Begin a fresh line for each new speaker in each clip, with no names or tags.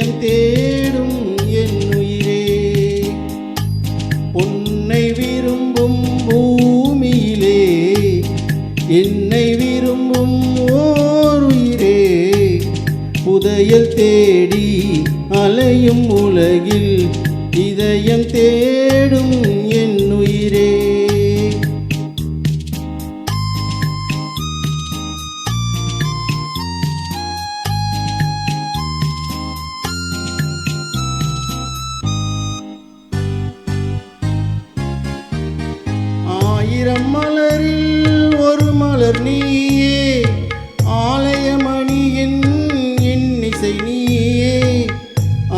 இதயம் தேடும் என் உயிரே. பொன்னை விரும்பும் பூமியிலே என்னை விரும்பும் ஓர் உயிரே. புதையல் தேடி அலையும் உலகில் இதயம் தேடும் என் உயிரே. ஆயிரம் மலரில் ஒரு மலர் நீயே, ஆலயமணியின் இன்னிசை நீயே.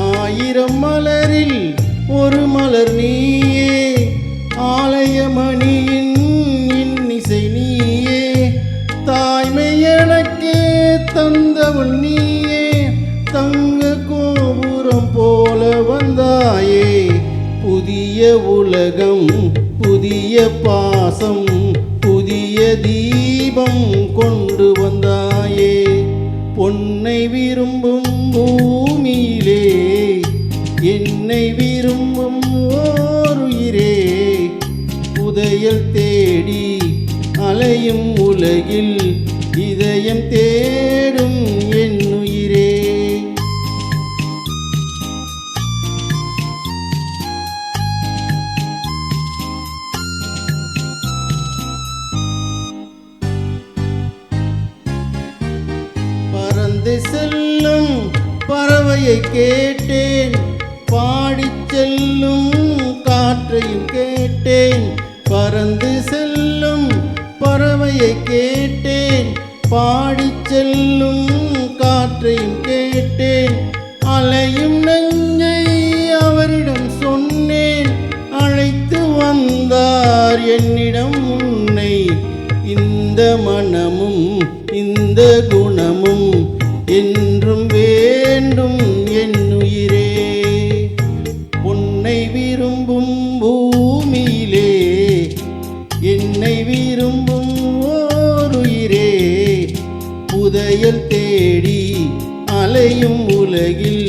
ஆயிரம் மலரில் ஒரு மலர் நீயே, ஆலயமணியின் இன்னிசை நீயே. தாய்மை எனக்கே தந்தவள் நீயே, தங்க கோபுரம் போல வந்தாயே. புதிய உலகம் புதிய பாசம் புதிய தீபம் கொண்டு வந்தாயே. பொன்னை விரும்பும் பூமியிலே என்னை விரும்பும் ஓர் உயிரே. புதையல் தேடி அலையும் உலகில் இதயம் தேடும் என் உயிரே. பறந்து செல்லும் பறவையை கேட்டேன், பாடிச் செல்லும் காற்றையும் கேட்டேன். பறந்து செல்லும் பறவையை கேட்டேன், பாடிச் செல்லும் காற்றையும் கேட்டேன். அலையும் நெஞ்சை அவரிடம் சொன்னேன், அழைத்து வந்தார் என்னிடம் உன்னை. இந்த மனமும் இந்த குணமும் என்றும் வேண்டும் என் உயிரே. பொன்னை விரும்பும் பூமியிலே என்னை விரும்பும் ஓர் உயிரே. புதையல் தேடி அலையும் உலகில்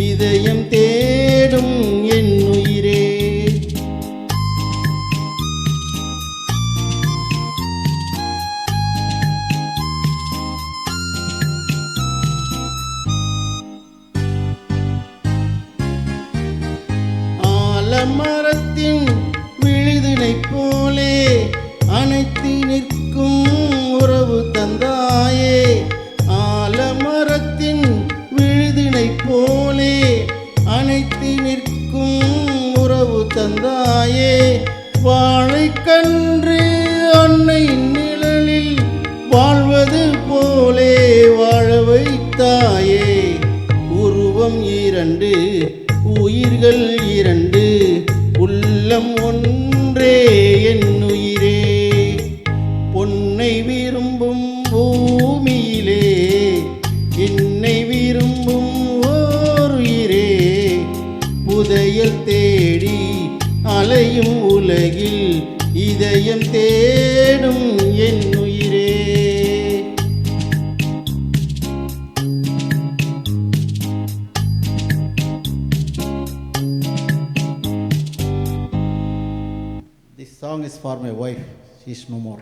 இதயம் தேடும் என் உயிரே. மரத்தின் விழுதினை போலே அனைத்து நிற்கும் உறவு தந்தாயே. ஆலமரத்தின் விழுதினை போலே அனைத்து நிற்கும் உறவு தந்தாயே. வாழைக்கன்று அன்னையின் நிழலில் வாழ்வது போலே வாழ வைத்தாயே. உருவம் இரண்டு உயிர்கள் இரண்டு, உள்ளம் ஒன்றே என் உயிரே. பொன்னை விரும்பும் பூமியிலே என்னை விரும்பும் ஓர் உயிரே. புதையல் தேடி அலையும் உலகில் இதயம் தேடும் என் உயிரே. This song is for my wife. She is no more.